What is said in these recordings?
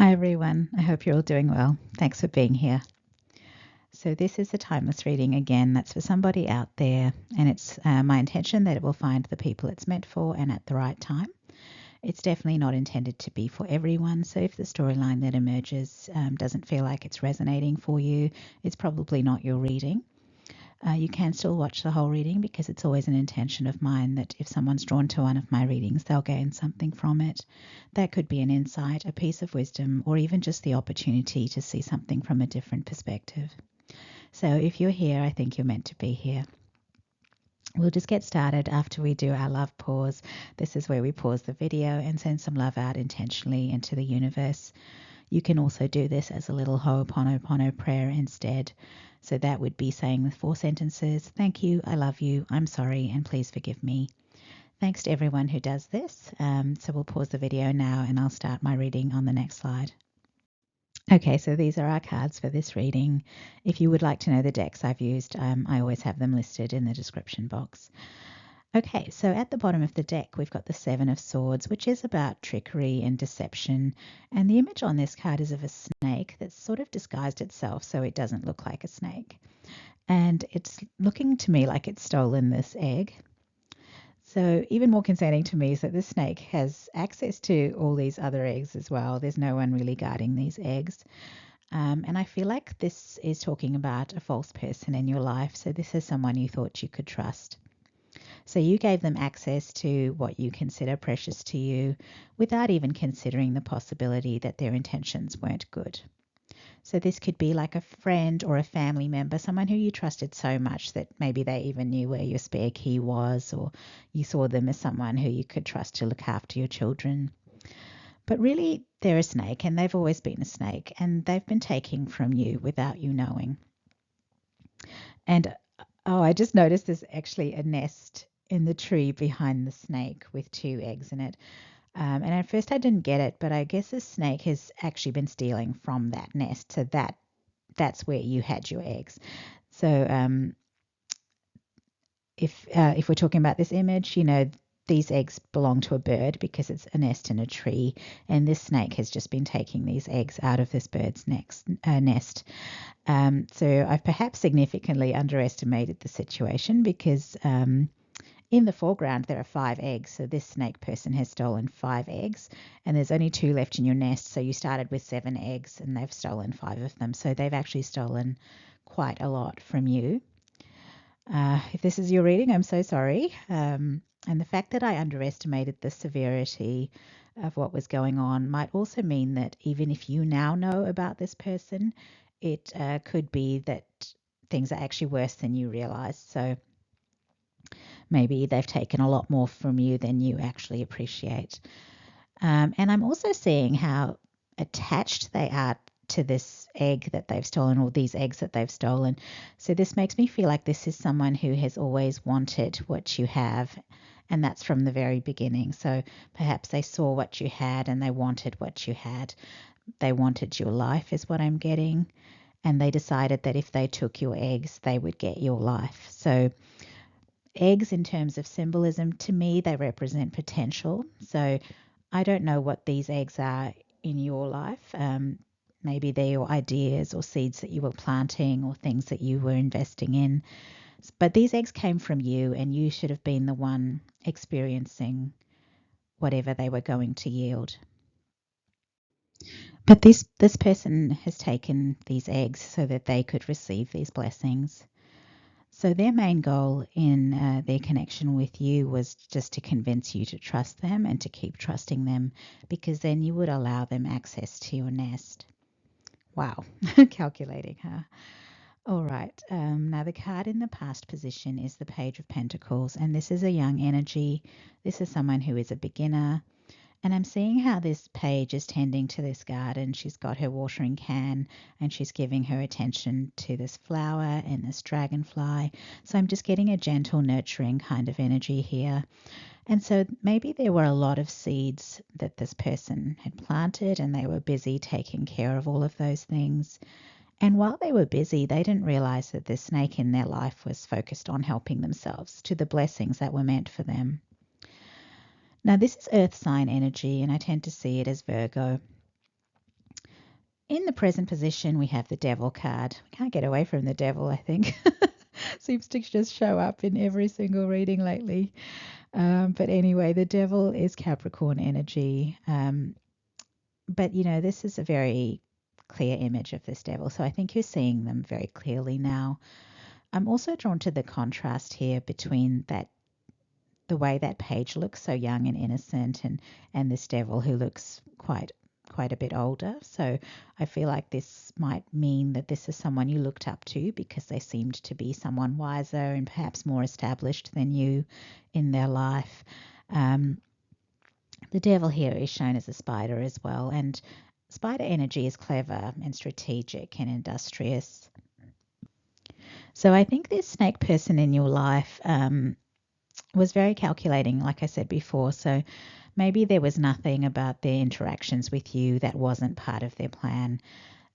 Hi everyone, I hope you're all doing well. Thanks for being here. So this is a timeless reading again that's for somebody out there, and it's my intention that it will find the people it's meant for and at the right time. It's definitely not intended to be for everyone, so if the storyline that emerges doesn't feel like it's resonating for you, it's probably not your reading. You can still watch the whole reading because it's always an intention of mine that if someone's drawn to one of my readings, they'll gain something from it. That could be an insight, a piece of wisdom, or even just the opportunity to see something from a different perspective. So if you're here, I think you're meant to be here. We'll just get started after we do our love pause. This is where we pause the video and send some love out intentionally into the universe. You can also do this as a little Ho'oponopono prayer instead. So that would be saying the 4 sentences: thank you, I love you, I'm sorry, and please forgive me. Thanks to everyone who does this. So we'll pause the video now and I'll start my reading on the next slide. Okay, so these are our cards for this reading. If you would like to know the decks I've used, I always have them listed in the description box. Okay, so at the bottom of the deck, we've got the 7 of Swords, which is about trickery and deception. And the image on this card is of a snake that's sort of disguised itself so it doesn't look like a snake. And it's looking to me like it's stolen this egg. So even more concerning to me is that this snake has access to all these other eggs as well. There's no one really guarding these eggs. And I feel like this is talking about a false person in your life. So this is someone you thought you could trust. So you gave them access to what you consider precious to you without even considering the possibility that their intentions weren't good. So this could be like a friend or a family member, someone who you trusted so much that maybe they even knew where your spare key was, or you saw them as someone who you could trust to look after your children. But really, they're a snake, and they've always been a snake, and they've been taking from you without you knowing. And I just noticed there's actually a nest in the tree behind the snake with 2 eggs in it. And at first I didn't get it, but I guess the snake has actually been stealing from that nest. So that's where you had your eggs. So if we're talking about this image, these eggs belong to a bird because it's a nest in a tree, and this snake has just been taking these eggs out of this bird's nest. So I've perhaps significantly underestimated the situation because in the foreground there are 5 eggs. So this snake person has stolen 5 eggs, and there's only 2 left in your nest. So you started with 7 eggs and they've stolen 5 of them. So they've actually stolen quite a lot from you. If this is your reading, I'm so sorry. And the fact that I underestimated the severity of what was going on might also mean that even if you now know about this person, it could be that things are actually worse than you realize. So maybe they've taken a lot more from you than you actually appreciate. And I'm also seeing how attached they are to this egg that they've stolen, or these eggs that they've stolen. So this makes me feel like this is someone who has always wanted what you have, and that's from the very beginning. So perhaps they saw what you had and they wanted what you had. They wanted your life is what I'm getting, and they decided that if they took your eggs, they would get your life. So eggs, in terms of symbolism, to me, they represent potential. So I don't know what these eggs are in your life. Maybe they're your ideas or seeds that you were planting or things that you were investing in. But these eggs came from you, and you should have been the one experiencing whatever they were going to yield. But this person has taken these eggs so that they could receive these blessings. So their main goal in their connection with you was just to convince you to trust them and to keep trusting them, because then you would allow them access to your nest. Wow, calculating, huh? All right, now the card in the past position is the Page of Pentacles, and this is a young energy. This is someone who is a beginner. And I'm seeing how this page is tending to this garden. She's got her watering can and she's giving her attention to this flower and this dragonfly. So I'm just getting a gentle, nurturing kind of energy here. And so maybe there were a lot of seeds that this person had planted, and they were busy taking care of all of those things. And while they were busy, they didn't realize that the snake in their life was focused on helping themselves to the blessings that were meant for them. Now, this is earth sign energy, and I tend to see it as Virgo. In the present position, we have the devil card. We can't get away from the devil, I think. Seems to just show up in every single reading lately. But anyway, the devil is Capricorn energy. But, this is a very clear image of this devil. So I think you're seeing them very clearly now. I'm also drawn to the contrast here between the way that page looks so young and innocent and this devil who looks quite a bit older. So I feel like this might mean that this is someone you looked up to because they seemed to be someone wiser and perhaps more established than you in their life. The devil here is shown as a spider as well, and spider energy is clever and strategic and industrious. So I think this snake person in your life was very calculating, like I said before. So maybe there was nothing about their interactions with you that wasn't part of their plan.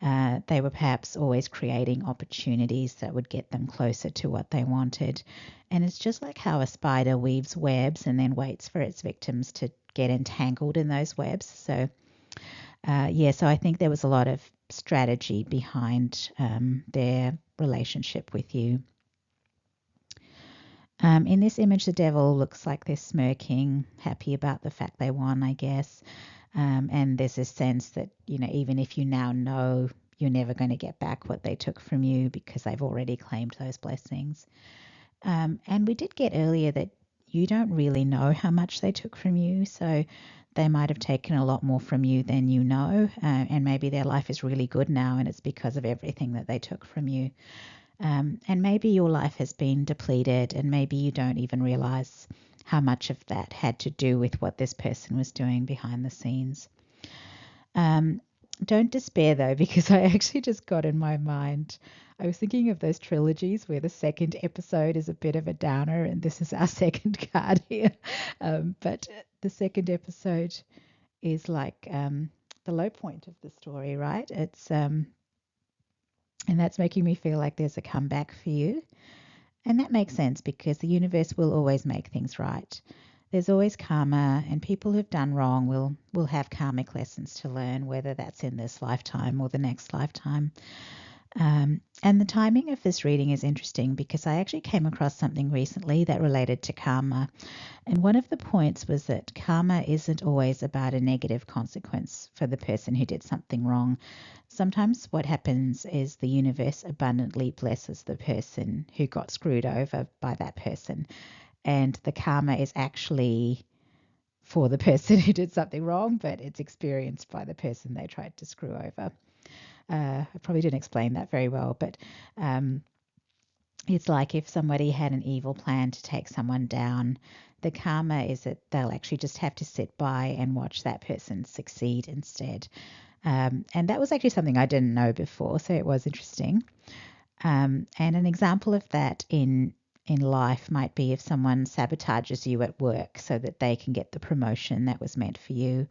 They were perhaps always creating opportunities that would get them closer to what they wanted. And it's just like how a spider weaves webs and then waits for its victims to get entangled in those webs. So, so I think there was a lot of strategy behind their relationship with you. In this image, the devil looks like they're smirking, happy about the fact they won, I guess. And there's a sense that, even if you now know you're never going to get back what they took from you because they've already claimed those blessings. And we did get earlier that you don't really know how much they took from you. So they might have taken a lot more from you than you know. And maybe their life is really good now and it's because of everything that they took from you. And maybe your life has been depleted and maybe you don't even realize how much of that had to do with what this person was doing behind the scenes. Don't despair though, because I actually just got in my mind, I was thinking of those trilogies where the second episode is a bit of a downer and this is our second card here. But the second episode is like the low point of the story, right? It's and that's making me feel like there's a comeback for you. And that makes sense because the universe will always make things right. There's always karma, and people who've done wrong will have karmic lessons to learn, whether that's in this lifetime or the next lifetime. And the timing of this reading is interesting because I actually came across something recently that related to karma. And one of the points was that karma isn't always about a negative consequence for the person who did something wrong. Sometimes what happens is the universe abundantly blesses the person who got screwed over by that person. And the karma is actually for the person who did something wrong, but it's experienced by the person they tried to screw over. I probably didn't explain that very well, but it's like if somebody had an evil plan to take someone down, the karma is that they'll actually just have to sit by and watch that person succeed instead. And that was actually something I didn't know before, so it was interesting. And an example of that in life might be if someone sabotages you at work so that they can get the promotion that was meant for you.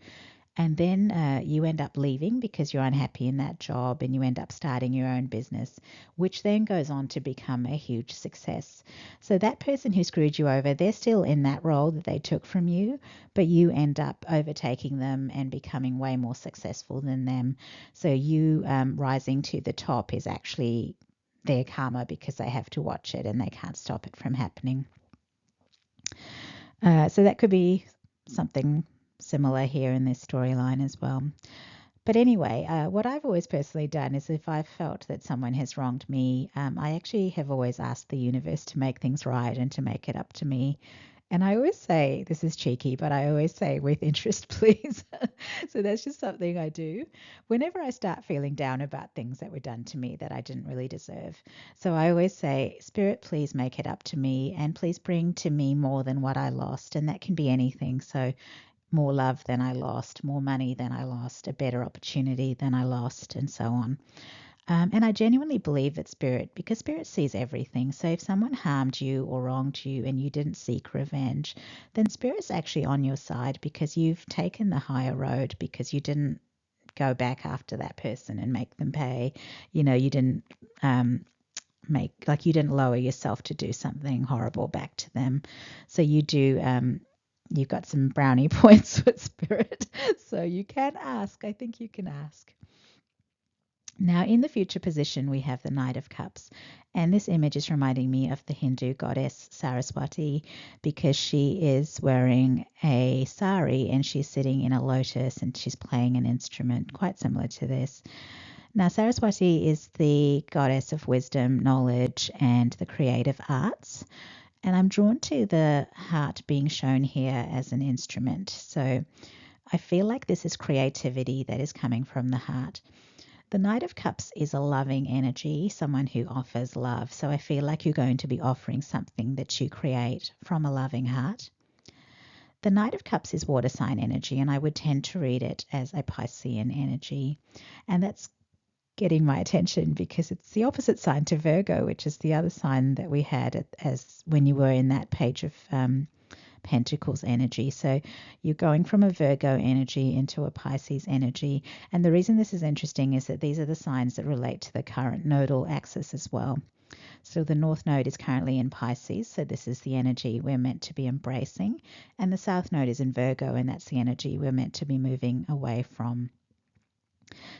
And then you end up leaving because you're unhappy in that job and you end up starting your own business, which then goes on to become a huge success. So that person who screwed you over, they're still in that role that they took from you, but you end up overtaking them and becoming way more successful than them. So you rising to the top is actually their karma because they have to watch it and they can't stop it from happening. So that could be something similar here in this storyline as well. But anyway, what I've always personally done is if I've felt that someone has wronged me, I actually have always asked the universe to make things right and to make it up to me. And I always say, this is cheeky, but I always say with interest, please. So that's just something I do whenever I start feeling down about things that were done to me that I didn't really deserve. So I always say, Spirit, please make it up to me and please bring to me more than what I lost. And that can be anything. So more love than I lost, more money than I lost, a better opportunity than I lost, and so on. And I genuinely believe that because Spirit sees everything. So if someone harmed you or wronged you and you didn't seek revenge, then Spirit's actually on your side because you've taken the higher road because you didn't go back after that person and make them pay. You didn't you didn't lower yourself to do something horrible back to them. So you do. You've got some brownie points with Spirit. So you can ask. I think you can ask. Now, in the future position, we have the Knight of Cups. And this image is reminding me of the Hindu goddess Saraswati because she is wearing a sari and she's sitting in a lotus and she's playing an instrument quite similar to this. Now, Saraswati is the goddess of wisdom, knowledge, and the creative arts. And I'm drawn to the heart being shown here as an instrument. So I feel like this is creativity that is coming from the heart. The Knight of Cups is a loving energy, someone who offers love. So I feel like you're going to be offering something that you create from a loving heart. The Knight of Cups is water sign energy, and I would tend to read it as a Piscean energy. And that's getting my attention because it's the opposite sign to Virgo, which is the other sign that we had as when you were in that page of Pentacles energy. So you're going from a Virgo energy into a Pisces energy. And the reason this is interesting is that these are the signs that relate to the current nodal axis as well. So the North Node is currently in Pisces, so this is the energy we're meant to be embracing. And the South Node is in Virgo, and that's the energy we're meant to be moving away from.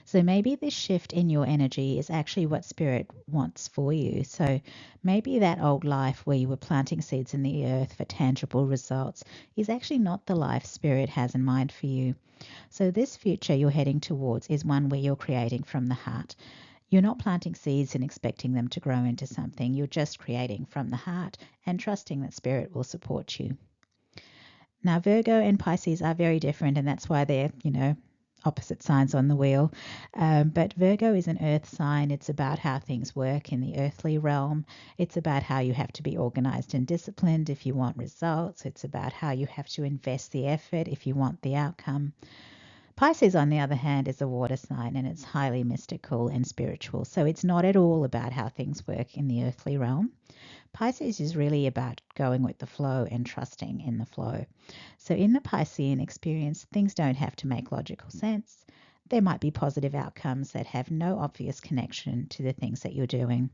So maybe this shift in your energy is actually what Spirit wants for you. So maybe that old life where you were planting seeds in the earth for tangible results is actually not the life Spirit has in mind for you. So this future you're heading towards is one where you're creating from the heart. You're not planting seeds and expecting them to grow into something. You're just creating from the heart and trusting that Spirit will support you. Now, Virgo and Pisces are very different, and that's why they're, opposite signs on the wheel. But Virgo is an earth sign. It's about how things work in the earthly realm. It's about how you have to be organized and disciplined if you want results. It's about how you have to invest the effort if you want the outcome. Pisces, on the other hand, is a water sign, and it's highly mystical and spiritual. So it's not at all about how things work in the earthly realm. Pisces is really about going with the flow and trusting in the flow. So in the Piscean experience, things don't have to make logical sense. There might be positive outcomes that have no obvious connection to the things that you're doing.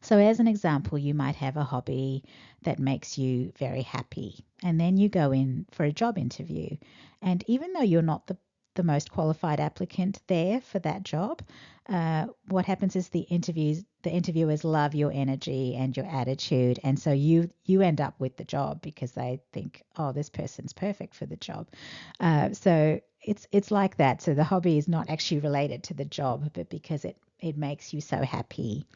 So as an example, you might have a hobby that makes you very happy, and then you go in for a job interview. And even though you're not the most qualified applicant there for that job, what happens is the interviewers love your energy and your attitude, and so you end up with the job because they think, oh, this person's perfect for the job. So it's like that. So the hobby is not actually related to the job, but because it makes you so happy,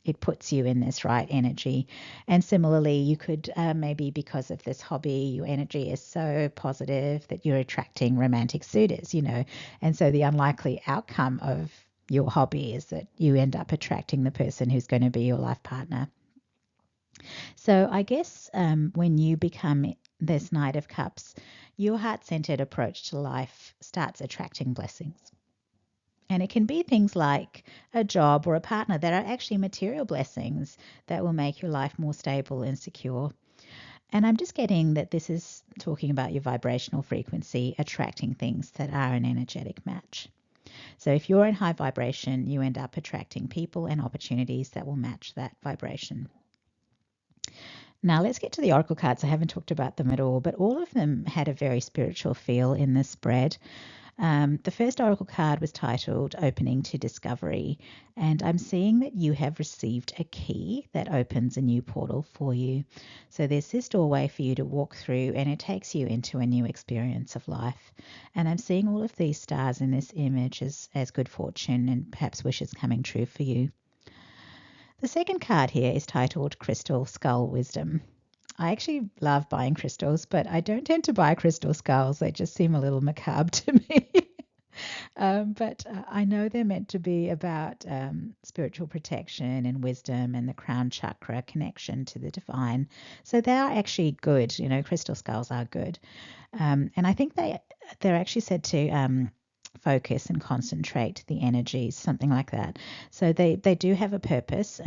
it puts you in this right energy. And similarly, you could maybe because of this hobby, your energy is so positive that you're attracting romantic suitors, and so the unlikely outcome of your hobby is that you end up attracting the person who's going to be your life partner. So I guess when you become this Knight of Cups, your heart-centered approach to life starts attracting blessings. And it can be things like a job or a partner that are actually material blessings that will make your life more stable and secure. And I'm just getting that this is talking about your vibrational frequency attracting things that are an energetic match. So if you're in high vibration, you end up attracting people and opportunities that will match that vibration. Now let's get to the oracle cards. I haven't talked about them at all, but all of them had a very spiritual feel in this spread. The first oracle card was titled Opening to Discovery, and I'm seeing that you have received a key that opens a new portal for you. So there's this doorway for you to walk through, and it takes you into a new experience of life. And I'm seeing all of these stars in this image as good fortune and perhaps wishes coming true for you. The second card here is titled Crystal Skull Wisdom. I actually love buying crystals, but I don't tend to buy crystal skulls. They just seem a little macabre to me. But I know they're meant to be about spiritual protection and wisdom and the crown chakra connection to the divine. So they are actually good. Crystal skulls are good. And I think they're actually said to focus and concentrate the energies, something like that. So they do have a purpose.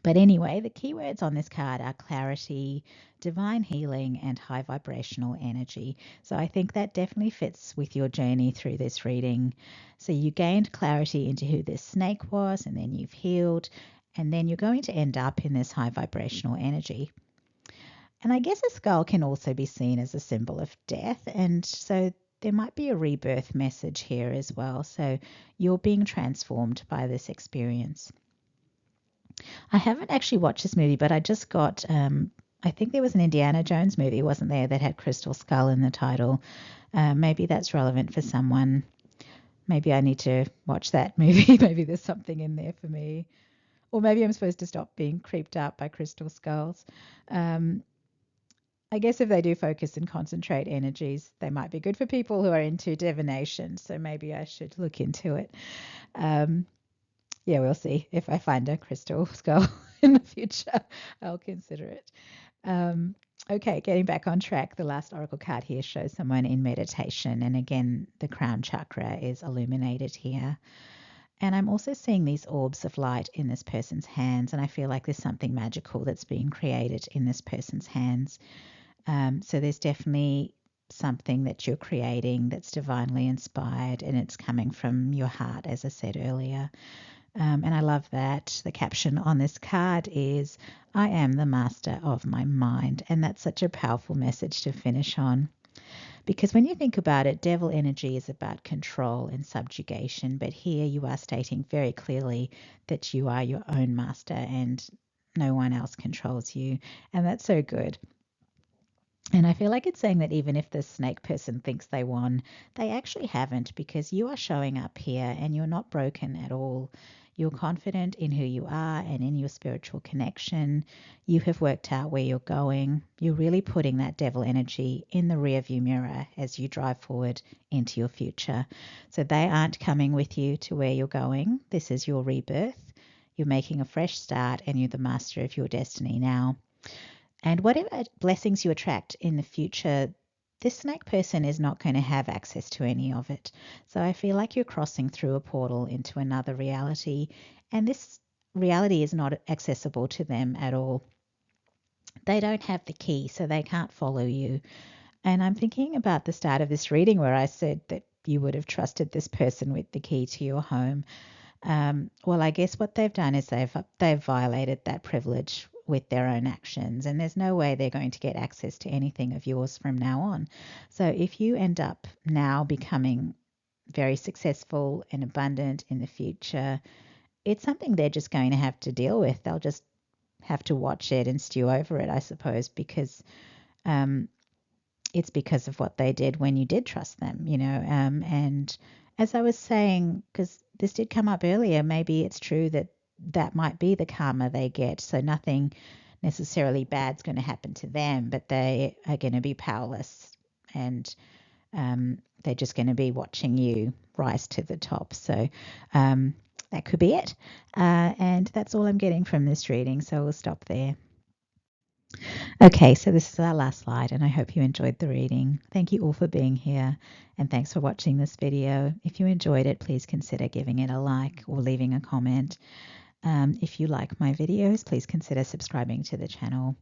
But anyway, the keywords on this card are clarity, divine healing, and high vibrational energy. So I think that definitely fits with your journey through this reading. So you gained clarity into who this snake was, and then you've healed, and then you're going to end up in this high vibrational energy. And I guess a skull can also be seen as a symbol of death. And so there might be a rebirth message here as well. So you're being transformed by this experience. I haven't actually watched this movie, but I just got, I think there was an Indiana Jones movie, wasn't there, that had Crystal Skull in the title. Maybe that's relevant for someone. Maybe I need to watch that movie. Maybe there's something in there for me. Or maybe I'm supposed to stop being creeped out by crystal skulls. I guess if they do focus and concentrate energies, they might be good for people who are into divination. So maybe I should look into it. Yeah, we'll see. If I find a crystal skull in the future, I'll consider it. Okay, getting back on track, the last oracle card here shows someone in meditation. And again, the crown chakra is illuminated here. And I'm also seeing these orbs of light in this person's hands. And I feel like there's something magical that's being created in this person's hands. So there's definitely something that you're creating that's divinely inspired, and it's coming from your heart, as I said earlier. And I love that the caption on this card is, I am the master of my mind. And that's such a powerful message to finish on. Because when you think about it, devil energy is about control and subjugation. But here you are stating very clearly that you are your own master and no one else controls you. And that's so good. And I feel like it's saying that even if the snake person thinks they won, they actually haven't, because you are showing up here and you're not broken at all. You're confident in who you are and in your spiritual connection. You have worked out where you're going. You're really putting that devil energy in the rearview mirror as you drive forward into your future. So they aren't coming with you to where you're going. This is your rebirth. You're making a fresh start and you're the master of your destiny now. And whatever blessings you attract in the future, this snake person is not going to have access to any of it. So I feel like you're crossing through a portal into another reality, and this reality is not accessible to them at all. They don't have the key, so they can't follow you. And I'm thinking about the start of this reading where I said that you would have trusted this person with the key to your home. Well, I guess what they've done is they've violated that privilege with their own actions, and there's no way they're going to get access to anything of yours from now on. So if you end up now becoming very successful and abundant in the future, it's something they're just going to have to deal with. They'll just have to watch it and stew over it, I suppose, because it's because of what they did when you did trust them, and as I was saying, because this did come up earlier, maybe it's true that that might be the karma they get. So nothing necessarily bad's going to happen to them, but they are going to be powerless, and they're just going to be watching you rise to the top. So that could be it. And that's all I'm getting from this reading. So we'll stop there. Okay, so this is our last slide, and I hope you enjoyed the reading. Thank you all for being here, and thanks for watching this video. If you enjoyed it, please consider giving it a like or leaving a comment. If you like my videos, please consider subscribing to the channel.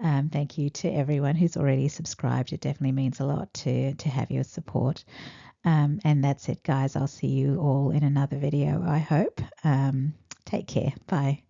Thank you to everyone who's already subscribed. It definitely means a lot to have your support. And that's it, guys. I'll see you all in another video, I hope. Take care. Bye.